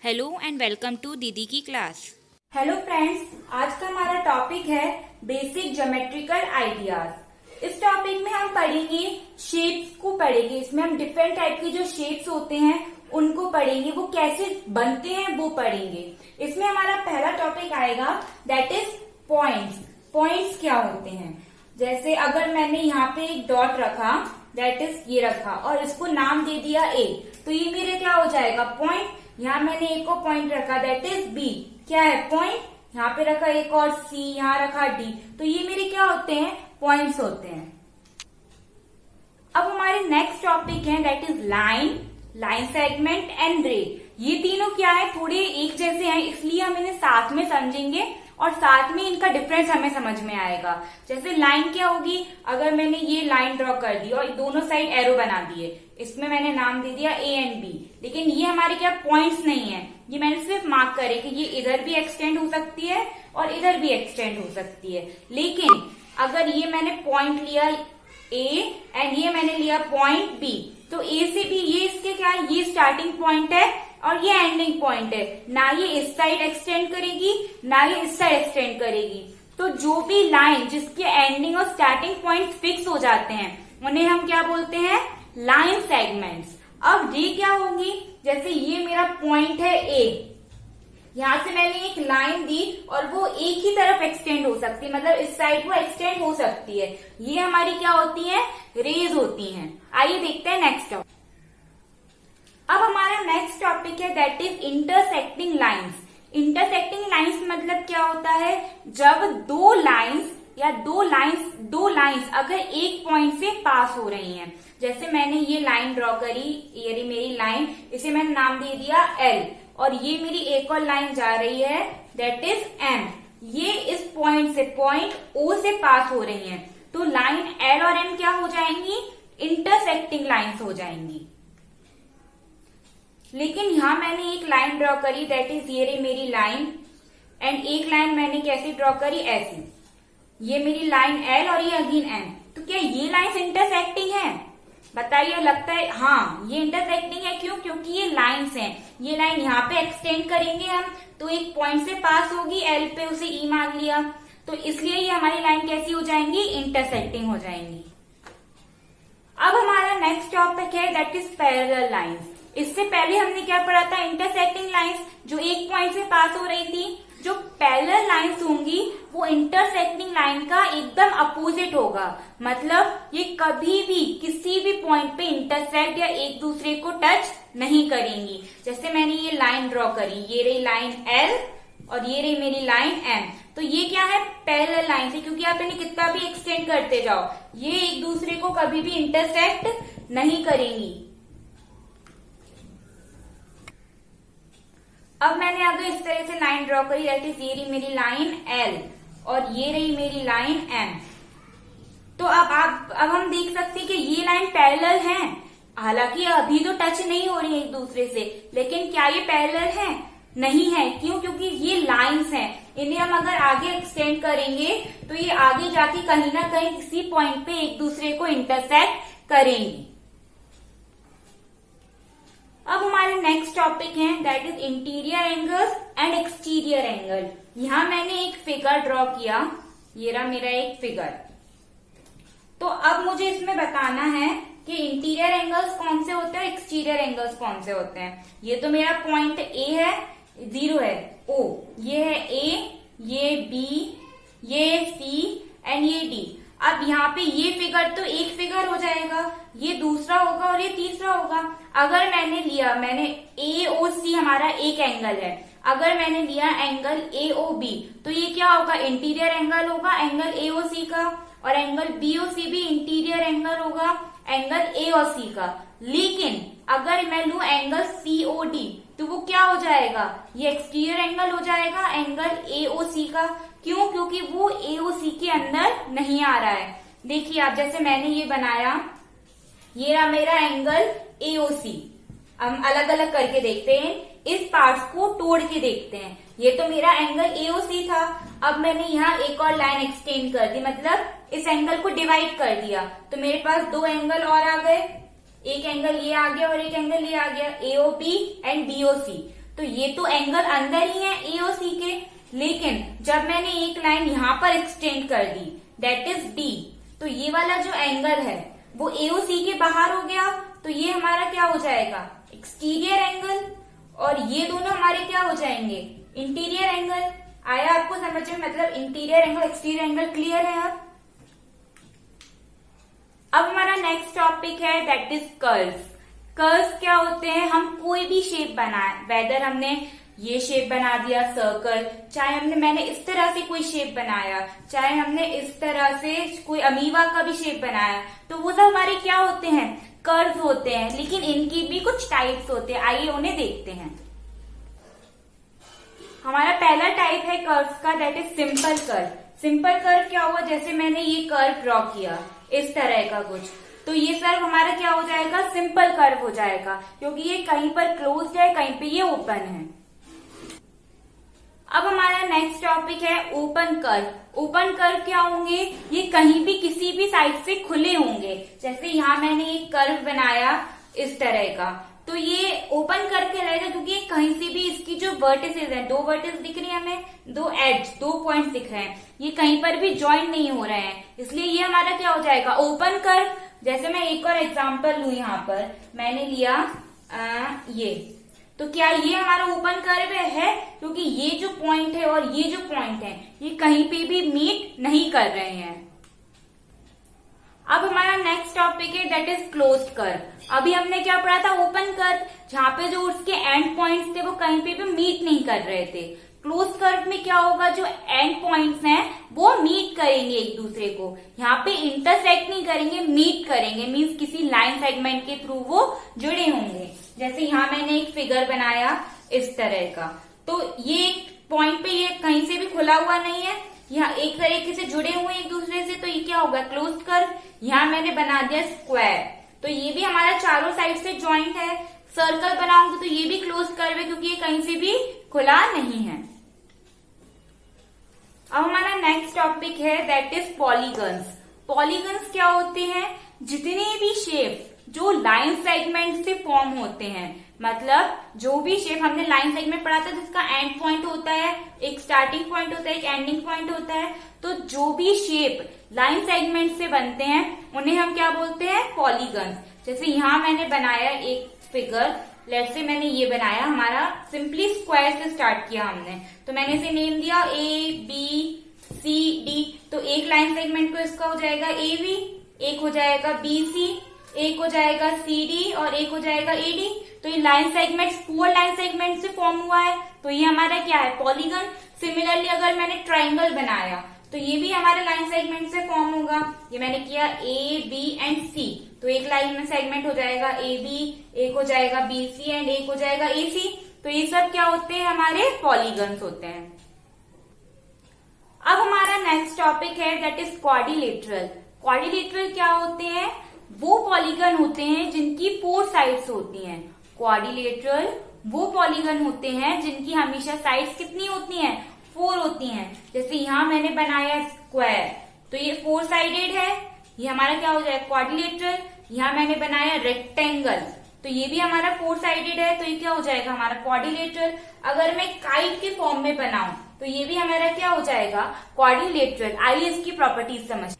Hello and welcome to दीदी की class. Hello friends, आज का हमारा टॉपिक है बेसिक ज्योमेट्रिकल आइडियाज। इस टॉपिक में हम पढ़ेंगे शेप्स को पढ़ेंगे। इसमें हम डिफरेंट टाइप के जो शेप्स होते हैं उनको पढ़ेंगे, वो कैसे बनते हैं वो पढ़ेंगे। इसमें हमारा पहला टॉपिक आएगा दैट इज पॉइंट्स। पॉइंट्स क्या होते हैं? जैसे अगर मैंने यहाँ पे एक डॉट रखा, दैट इज ये रखा और इसको नाम दे दिया ए, तो ये मेरे क्या हो जाएगा? पॉइंट। यहाँ मैंने एक को पॉइंट रखा, दैट इज बी, क्या है? पॉइंट। यहाँ पे रखा एक और सी, यहाँ रखा डी, तो ये मेरे क्या होते हैं? पॉइंट्स होते हैं। अब हमारे नेक्स्ट टॉपिक है that is line, line segment and रे। ये तीनों क्या है? थोड़े एक जैसे हैं, इसलिए हम इन्हें साथ में समझेंगे और साथ में इनका डिफरेंस हमें समझ में आएगा। जैसे लाइन क्या होगी? अगर मैंने ये लाइन ड्रॉ कर दी और दोनों साइड एरो बना दिए, इसमें मैंने नाम दे दिया ए एंड बी, लेकिन ये हमारे क्या पॉइंट्स नहीं है, ये मैंने सिर्फ मार्क करे कि ये इधर भी एक्सटेंड हो सकती है और इधर भी एक्सटेंड हो सकती है। लेकिन अगर ये मैंने पॉइंट लिया ए एंड ये मैंने लिया पॉइंट बी, तो ए से बी ये इसके क्या है? ये स्टार्टिंग पॉइंट है और ये एंडिंग पॉइंट है। ना ये इस साइड एक्सटेंड करेगी ना ये इस साइड एक्सटेंड करेगी। तो जो भी लाइन जिसके एंडिंग और स्टार्टिंग पॉइंट फिक्स हो जाते हैं उन्हें हम क्या बोलते हैं? Line segments. अब रे क्या होंगी? जैसे ये मेरा पॉइंट है ए, यहां से मैंने एक लाइन दी और वो एक ही तरफ एक्सटेंड हो सकती है, मतलब इस साइड वो एक्सटेंड हो सकती है। ये हमारी क्या होती है? रेज होती हैं। आइए देखते हैं नेक्स्ट टॉपिक। अब हमारा नेक्स्ट टॉपिक है that is intersecting lines. Intersecting lines मतलब क्या होता है? जब दो लाइंस या दो लाइंस अगर एक पॉइंट से पास हो रही हैं। जैसे मैंने ये लाइन ड्रॉ करी, ये रही मेरी लाइन, इसे मैंने नाम दे दिया एल, और ये मेरी एक और लाइन जा रही है दैट इज एम। ये इस पॉइंट से, पॉइंट ओ से पास हो रही हैं, तो लाइन एल और एम क्या हो जाएंगी? इंटरसेक्टिंग लाइंस हो जाएंगी। लेकिन यहां मैंने एक लाइन ड्रॉ करी, दैट इज ये रही मेरी लाइन, एंड एक लाइन मैंने कैसे ड्रॉ करी? ऐसी। ये मेरी लाइन एल और ये अगेन एम, तो क्या ये लाइंस इंटरसेक्टिंग है? बताइए, लगता है हाँ ये इंटरसेक्टिंग है। क्यों? क्योंकि ये लाइंस हैं। ये लाइन यहाँ पे एक्सटेंड करेंगे हम, तो एक पॉइंट से पास होगी एल पे, उसे ई मान लिया, तो इसलिए ये हमारी लाइन कैसी हो जाएंगी? इंटरसेक्टिंग हो जाएंगी। अब हमारा नेक्स्ट टॉपिक है दैट इज पैरेलल लाइंस। इससे पहले हमने क्या पढ़ा था? इंटरसेक्टिंग लाइंस जो एक पॉइंट से पास हो रही थी। जो पैरेलल लाइंस होंगी वो इंटरसेक्टिंग लाइन का एकदम अपोजिट होगा, मतलब ये कभी भी किसी भी पॉइंट पे इंटरसेक्ट या एक दूसरे को टच नहीं करेंगी। जैसे मैंने ये लाइन ड्रॉ करी, ये रही लाइन एल और ये रही मेरी लाइन एम, तो ये क्या है? पैरेलल लाइन है, क्योंकि आप इन्हें कितना भी एक्सटेंड करते जाओ ये एक दूसरे को कभी भी इंटरसेक्ट नहीं करेंगी। अब मैंने अगर इस तरह से लाइन ड्रॉ करी, दैट इज ये रही मेरी लाइन एल और ये रही मेरी लाइन एम, तो अब हम देख सकते हैं कि ये लाइन पैरेलल हैं। हालांकि अभी तो टच नहीं हो रही है एक दूसरे से, लेकिन क्या ये पैरेलल हैं? नहीं है। क्यों? क्योंकि ये लाइंस हैं, इन्हें हम अगर आगे एक्सटेंड करेंगे तो ये आगे जाके कहीं ना कहीं किसी पॉइंट पे एक दूसरे को इंटरसेक्ट करेंगी। अब हमारे नेक्स्ट टॉपिक है that is interior angles and exterior angle. यहां मैंने एक फिगर ड्रॉ किया, ये रहा मेरा एक फिगर। तो अब मुझे इसमें बताना है कि इंटीरियर एंगल्स कौन से होते हैं और एक्सटीरियर एंगल्स कौन से होते हैं। ये तो मेरा पॉइंट ए है, 0 है ओ, ये है ए, ये बी, ये सी एंड ये डी। अब यहाँ पे ये फिगर तो एक फिगर हो जाएगा, ये दूसरा होगा और ये तीसरा होगा। अगर मैंने लिया, मैंने AOC हमारा एक एंगल है, अगर मैंने लिया एंगल AOB, तो ये क्या होगा? इंटीरियर एंगल होगा एंगल AOC का, और एंगल BOC भी इंटीरियर एंगल होगा एंगल AOC का। लेकिन अगर मैं लू एंगल COD, तो वो क्या हो जाएगा? ये एक्सटीरियर एंगल हो जाएगा एंगल AOC का। क्यों? क्योंकि वो AOC के अंदर नहीं आ रहा है। देखिए आप, जैसे मैंने ये बनाया, ये रहा मेरा एंगल AOC। हम अलग अलग करके देखते हैं, इस पार्ट्स को तोड़ के देखते हैं। ये तो मेरा एंगल AOC था, अब मैंने यहाँ एक और लाइन एक्सटेंड कर दी, मतलब इस एंगल को डिवाइड कर दिया, तो मेरे पास दो एंगल और आ गए। एक एंगल ये आ गया और एक एंगल ये आ गया, AOB एंड BOC। तो ये तो एंगल अंदर ही है ए और सी के, लेकिन जब मैंने एक लाइन यहाँ पर एक्सटेंड कर दी दैट इज डी, तो ये वाला जो एंगल है वो ए और सी के बाहर हो गया, तो ये हमारा क्या हो जाएगा एक्सटीरियर एंगल, और ये दोनों हमारे क्या हो जाएंगे इंटीरियर एंगल। आया आपको समझ में, मतलब interior angle exterior angle clear है अब हमारा नेक्स्ट टॉपिक है दैट इज कर्व्स। कर्व्स क्या होते हैं, हम कोई भी शेप बनाए, वेदर हमने ये शेप बना दिया सर्कल, चाहे मैंने इस तरह से कोई शेप बनाया, चाहे हमने इस तरह से कोई अमीबा का भी शेप बनाया, तो वो सब हमारे क्या होते हैं कर्व्स होते हैं। लेकिन इनकी भी कुछ टाइप्स होते हैं, आइए उन्हें देखते हैं। हमारा पहला टाइप है कर्व्स का that is simple curve. Simple curve क्या हुआ, जैसे मैंने ये कर्व ड्रॉ किया इस तरह का कुछ, तो ये कर्व हमारा क्या हो जाएगा सिंपल कर्व हो जाएगा, क्योंकि ये कहीं पर क्लोज्ड है कहीं पे ये ओपन है। अब हमारा नेक्स्ट टॉपिक है ओपन कर्व। ओपन कर्व क्या होंगे, ये कहीं भी किसी भी साइड से खुले होंगे। जैसे यहाँ मैंने एक कर्व बनाया इस तरह का, तो ये ओपन कर्व कहलाएगा, क्योंकि ये कहीं से भी इसकी जो वर्टिसेस हैं, दो वर्टिस दिख रही है हमें, दो एड्ज, दो पॉइंट्स दिख रहे हैं, ये कहीं पर भी ज्वाइन नहीं हो रहे हैं, इसलिए ये हमारा क्या हो जाएगा ओपन कर्व। जैसे मैं एक और एग्जांपल लू, यहाँ पर मैंने लिया ये, तो क्या ये हमारा ओपन कर्व है, क्योंकि ये जो पॉइंट है और ये जो पॉइंट है ये कहीं पे भी मीट नहीं कर रहे हैं। अब हमारा नेक्स्ट टॉपिक है दैट इज क्लोज्ड कर्व। अभी हमने क्या पढ़ा था ओपन कर्व, जहां पे जो उसके एंड पॉइंट्स थे वो कहीं पे भी मीट नहीं कर रहे थे। क्लोज कर्व में क्या होगा, जो एंड पॉइंट्स हैं वो मीट करेंगे एक दूसरे को, यहाँ पे इंटरसेक्ट नहीं करेंगे, मीट करेंगे, मीन्स किसी लाइन सेगमेंट के थ्रू वो जुड़े होंगे। जैसे यहाँ मैंने एक फिगर बनाया इस तरह का, तो ये एक पॉइंट पे ये कहीं से भी खुला हुआ नहीं है, यहाँ एक तरीके से जुड़े हुए एक दूसरे से, तो ये क्या होगा क्लोज्ड कर्व। यहाँ मैंने बना दिया स्क्वायर, तो ये भी हमारा चारों साइड से ज्वाइंट है। सर्कल बनाऊंगी तो ये भी क्लोज्ड कर्व है, क्योंकि ये कहीं से भी खुला नहीं है। अब हमारा नेक्स्ट टॉपिक है दैट इज पॉलीगन्स। पॉलीगन्स क्या होते हैं, जितने भी शेप जो लाइन सेगमेंट से फॉर्म होते हैं, मतलब जो भी शेप हमने लाइन सेगमेंट पढ़ा था जिसका एंड पॉइंट होता है, एक स्टार्टिंग पॉइंट होता है, एक एंडिंग पॉइंट होता है, तो जो भी शेप लाइन सेगमेंट से बनते हैं उन्हें हम क्या बोलते हैं पॉलीगन्स। जैसे यहाँ मैंने बनाया एक फिगर, लेट्स से मैंने ये बनाया, हमारा सिंपली स्क्वायर से स्टार्ट किया हमने, तो मैंने इसे नेम दिया ए बी सी डी, तो एक लाइन सेगमेंट को इसका हो जाएगा ए बी, एक हो जाएगा बी सी, एक हो जाएगा सी डी और एक हो जाएगा ए डी। तो ये लाइन सेगमेंट 4 लाइन सेगमेंट से फॉर्म हुआ है, तो ये हमारा क्या है पॉलीगन। सिमिलरली अगर मैंने ट्राइंगल बनाया तो ये भी हमारे लाइन सेगमेंट से फॉर्म होगा। ये मैंने किया ए बी एंड सी, तो एक लाइन में सेगमेंट हो जाएगा ए बी, एक हो जाएगा बी सी एंड एक हो जाएगा ए सी, तो ये सब क्या होते हैं हमारे पॉलीगन्स होते हैं। अब हमारा नेक्स्ट टॉपिक है दैट इज क्वाड्रिलेटरल। क्वाड्रिलेटरल क्या होते हैं, वो पॉलीगन होते हैं जिनकी 4 साइड्स होती हैं। क्वाड्रिलेटरल वो पॉलीगन होते हैं जिनकी हमेशा साइड्स कितनी होती हैं 4 होती हैं। जैसे यहाँ मैंने बनाया स्क्वायर, तो ये 4 साइडेड है, ये हमारा क्या हो जाएगा क्वाड्रिलेटरल। यहाँ मैंने बनाया रेक्टेंगल, तो ये भी हमारा 4 साइडेड है, तो ये क्या हो जाएगा हमारा क्वाड्रिलेटरल। अगर मैं काइट के फॉर्म में बनाऊं तो ये भी हमारा क्या हो जाएगा क्वाड्रिलेटरल। आइए इसकी प्रॉपर्टीज समझ।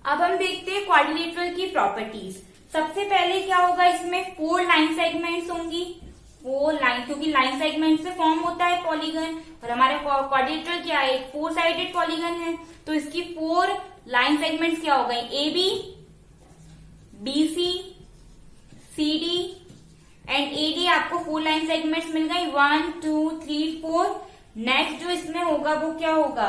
अब हम देखते हैं क्वाड्रिलेटरल की प्रॉपर्टीज। सबसे पहले क्या होगा, इसमें 4 लाइन सेगमेंट्स होंगी, 4 लाइन, क्योंकि लाइन सेगमेंट से फॉर्म होता है पॉलीगन, और हमारे क्वाड्रिलेटरल क्या है 4 साइडेड पॉलीगन है, तो इसकी 4 लाइन सेगमेंट्स क्या हो गई A B, B C, C D and A D. आपको 4 लाइन सेगमेंट्स मिल गई 1 2 3 4। नेक्स्ट जो इसमें होगा वो क्या होगा,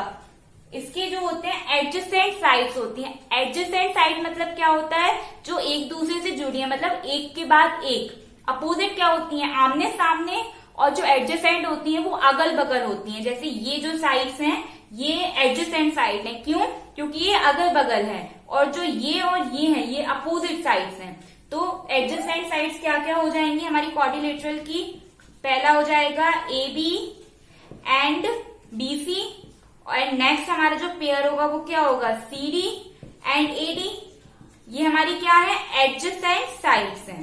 इसके जो होते हैं एडजेसेंट साइड्स होती हैं। एडजेसेंट साइड मतलब क्या होता है, जो एक दूसरे से जुड़ी है, मतलब एक के बाद एक। अपोजिट क्या होती हैं आमने सामने, और जो एडजेसेंट होती हैं वो अगल बगल होती हैं। जैसे ये जो साइड्स हैं ये एडजेसेंट साइड है, क्यों, क्योंकि ये अगल बगल है, और जो ये और ये है ये अपोजिट साइड्स हैं। तो एडजेसेंट साइड्स क्या क्या हो जाएंगी हमारी क्वाड्रिलेटरल की, पहला हो जाएगा A B and B C, और नेक्स्ट हमारा जो पेयर होगा वो क्या होगा C D and A D. ये हमारी क्या है एडजेसेंट साइड्स हैं।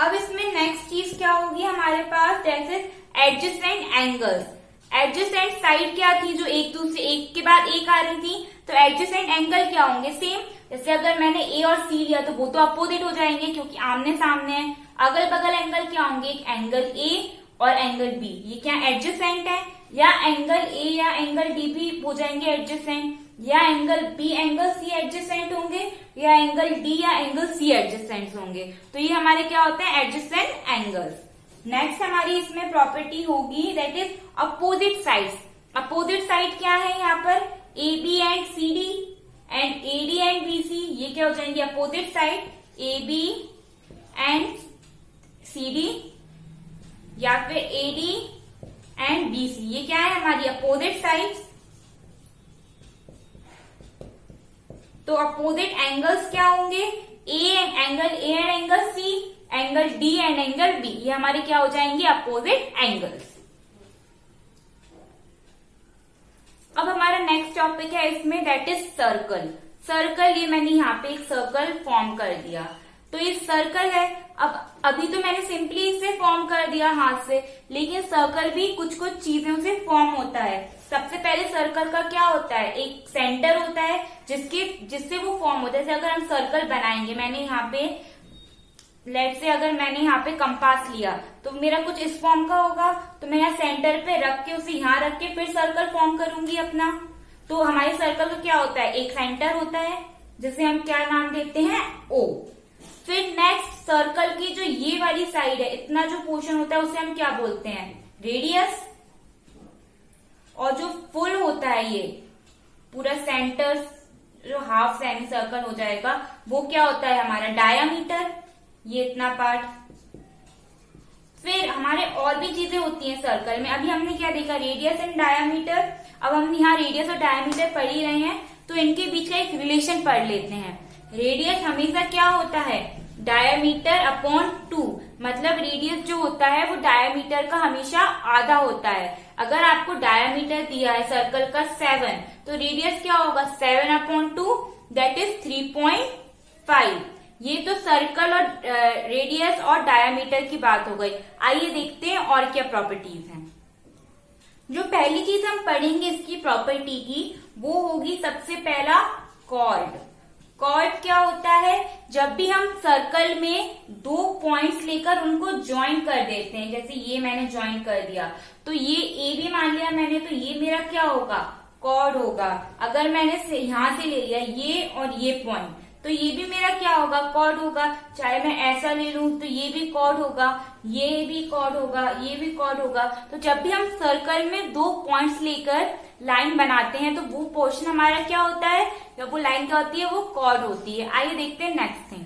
अब इसमें नेक्स्ट चीज क्या होगी हमारे पास, that is adjacent angles. Adjacent side क्या थी, जो एक दूसरे एक के बाद एक आ रही थी, तो एडजेसेंट एंगल क्या होंगे, सेम। जैसे अगर मैंने ए और सी लिया तो वो तो अपोजिट हो जाएंगे क्योंकि आमने सामने है। अगल बगल एंगल क्या होंगे, एक एंगल ए और एंगल बी, ये क्या एडजेसेंट है, या एंगल ए या एंगल डी भी हो जाएंगे एडजेसेंट, या angle B angle C adjacent होंगे, या एंगल डी या एंगल सी एडजेसेंट होंगे। तो ये हमारे क्या होते हैं, एडजेसेंट एंगल्स। नेक्स्ट हमारी इसमें प्रॉपर्टी होगी that is opposite sides. Opposite side क्या है यहाँ पर, A B and C D and A D and B C, ये क्या हो जाएंगे opposite side, A B and C D या फिर A D and B C, ये क्या है हमारी अपोजिट साइड्स। तो अपोजिट एंगल्स क्या होंगे, angle A and angle C, angle D and angle B, ये हमारे क्या हो जाएंगे अपोजिट एंगल्स। अब हमारा नेक्स्ट टॉपिक है इसमें दैट इज सर्कल। सर्कल, ये मैंने यहाँ पे एक सर्कल फॉर्म कर दिया, तो ये सर्कल है। अब अभी तो मैंने सिंपली इसे फॉर्म कर दिया हाथ से, लेकिन सर्कल भी कुछ कुछ चीजों से फॉर्म होता है। सबसे पहले सर्कल का क्या होता है, एक सेंटर होता है जिससे वो फॉर्म होता है। जैसे अगर हम सर्कल बनाएंगे, मैंने यहाँ पे लेट से अगर मैंने यहाँ पे कंपास लिया तो मेरा कुछ इस फॉर्म का होगा, तो मैं यहाँ सेंटर पे रख के उसे यहाँ रख के फिर सर्कल फॉर्म करूंगी अपना। तो हमारे सर्कल का क्या होता है, एक सेंटर होता है जिसे हम क्या नाम देते हैं, ओ। फिर नेक्स्ट सर्कल की जो ये वाली साइड है, इतना जो पोर्शन होता है उसे हम क्या बोलते हैं, रेडियस। और जो फुल होता है ये पूरा सेंटर जो हाफ सेमी सर्कल हो जाएगा वो क्या होता है हमारा डायामीटर, ये इतना पार्ट। फिर हमारे और भी चीजें होती हैं सर्कल में। अभी हमने क्या देखा, रेडियस एंड डायामीटर। अब हम यहाँ रेडियस और डायामीटर पढ़ ही रहे हैं तो इनके बीच का एक रिलेशन पढ़ लेते हैं। रेडियस हमेशा क्या होता है, डायामीटर अपॉन 2, मतलब रेडियस जो होता है वो डायामीटर का हमेशा आधा होता है। अगर आपको डायामीटर दिया है सर्कल का 7, तो रेडियस क्या होगा 7/2, दैट इज 3.5। ये तो सर्कल और रेडियस और डायामीटर की बात हो गई। आइए देखते हैं और क्या प्रॉपर्टीज हैं। जो पहली चीज हम पढ़ेंगे इसकी प्रॉपर्टी की, वो होगी सबसे पहला कॉर्ड। कॉर्ड क्या होता है, जब भी हम सर्कल में दो पॉइंट्स लेकर उनको ज्वाइन कर देते हैं, जैसे ये मैंने ज्वाइन कर दिया तो ये ए भी मान लिया मैंने, तो ये मेरा क्या होगा, कॉर्ड होगा। अगर मैंने यहां से ले लिया ये और ये पॉइंट, तो ये भी मेरा क्या होगा, कॉर्ड होगा। चाहे मैं ऐसा ले लूं तो ये भी कॉर्ड होगा, ये भी कॉर्ड होगा, ये भी कॉर्ड होगा। तो जब भी हम सर्कल में दो पॉइंट्स लेकर लाइन बनाते हैं तो वो पोर्शन हमारा क्या होता है, जब वो लाइन क्या होती है, वो कॉर्ड होती है। आइए देखते हैं नेक्स्ट थिंग।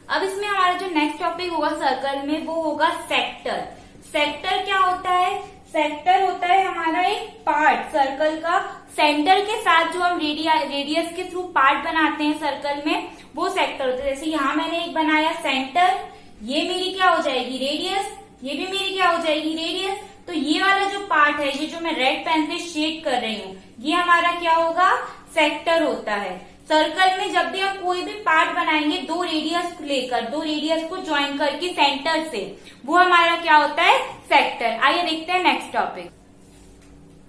अब इसमें हमारा जो नेक्स्ट टॉपिक होगा सर्कल में, वो होगा सेक्टर। सेक्टर क्या होता है, सेक्टर होता है हमारा एक पार्ट सर्कल का, सेंटर के साथ जो हम रेडियस के थ्रू पार्ट बनाते हैं सर्कल में, वो सेक्टर होता है। जैसे यहाँ मैंने एक बनाया सेंटर, ये मेरी क्या हो जाएगी रेडियस, ये भी मेरी क्या हो जाएगी रेडियस। तो ये वाला जो पार्ट है, ये जो मैं रेड पेन से शेड कर रही हूँ, ये हमारा क्या होगा, सेक्टर होता है। सर्कल में जब भी हम कोई भी पार्ट बनाएंगे दो रेडियस लेकर, दो रेडियस को ज्वाइन करके सेंटर से, वो हमारा क्या होता है, सेक्टर। आइए देखते हैं नेक्स्ट टॉपिक।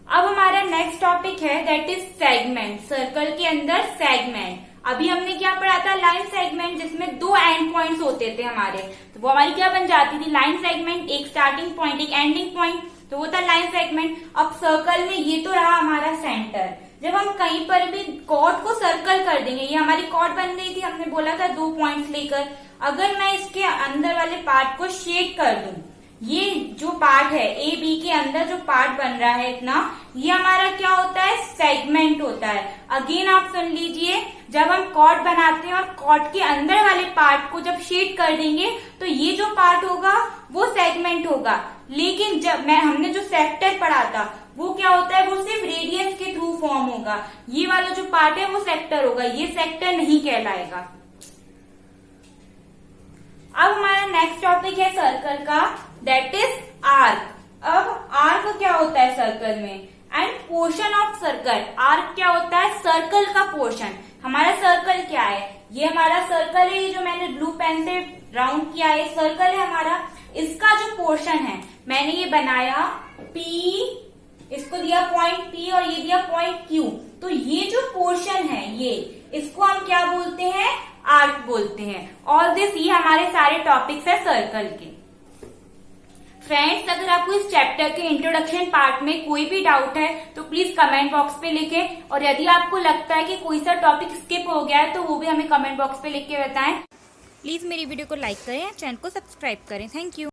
अब हमारा नेक्स्ट टॉपिक है दैट इज सेगमेंट। सर्कल के अंदर सेगमेंट। अभी हमने क्या पढ़ा था, लाइन सेगमेंट, जिसमें दो एंड पॉइंट्स होते थे हमारे, तो वो हमारी क्या बन जाती थी, लाइन सेगमेंट। एक स्टार्टिंग पॉइंट, एक एंडिंग पॉइंट, तो वो था लाइन सेगमेंट। अब सर्कल में ये तो रहा हमारा सेंटर। जब हम कहीं पर भी कॉर्ड को सर्कल कर देंगे, ये हमारी कॉर्ड बन गई थी, हमने बोला था दो पॉइंट्स लेकर। अगर मैं इसके अंदर वाले पार्ट को शेड कर दूं, ये जो पार्ट है ए बी के अंदर जो पार्ट बन रहा है इतना, ये हमारा क्या होता है, सेगमेंट होता है। अगेन आप सुन लीजिए, जब हम कॉर्ड बनाते हैं और कॉर्ड के अंदर वाले पार्ट को जब शेड कर देंगे तो ये जो पार्ट होगा वो सेगमेंट होगा। लेकिन जब हमने जो सेक्टर पढ़ा था वो क्या होता है, वो सिर्फ रेडियस के थ्रू फॉर्म होगा। ये वाला जो पार्ट है वो सेक्टर होगा, ये सेक्टर नहीं कहलाएगा। अब हमारा नेक्स्ट टॉपिक है सर्कल का, दैट इज आर्क। अब आर्क क्या होता है सर्कल में, end portion of circle. Arc क्या होता है? सर्कल का पोर्शन। हमारा सर्कल क्या है? ये हमारा सर्कल है, ये जो मैंने ब्लू पेन से राउंड किया है सर्कल है हमारा। इसका जो पोर्शन है मैंने ये बनाया P, इसको दिया पॉइंट P और ये दिया पॉइंट Q। तो ये जो पोर्शन है ये, इसको हम क्या बोलते हैं? आर्क बोलते हैं। ऑल दिस, ये हमारे सारे टॉपिक्स है सर्कल के। फ्रेंड्स, अगर आपको इस चैप्टर के इंट्रोडक्शन पार्ट में कोई भी डाउट है तो प्लीज कमेंट बॉक्स पे लिखें, और यदि आपको लगता है कि कोई सा टॉपिक स्किप हो गया है तो वो भी हमें कमेंट बॉक्स पे लिख के बताएं। प्लीज़ मेरी वीडियो को लाइक करें, चैनल को सब्सक्राइब करें। Thank you.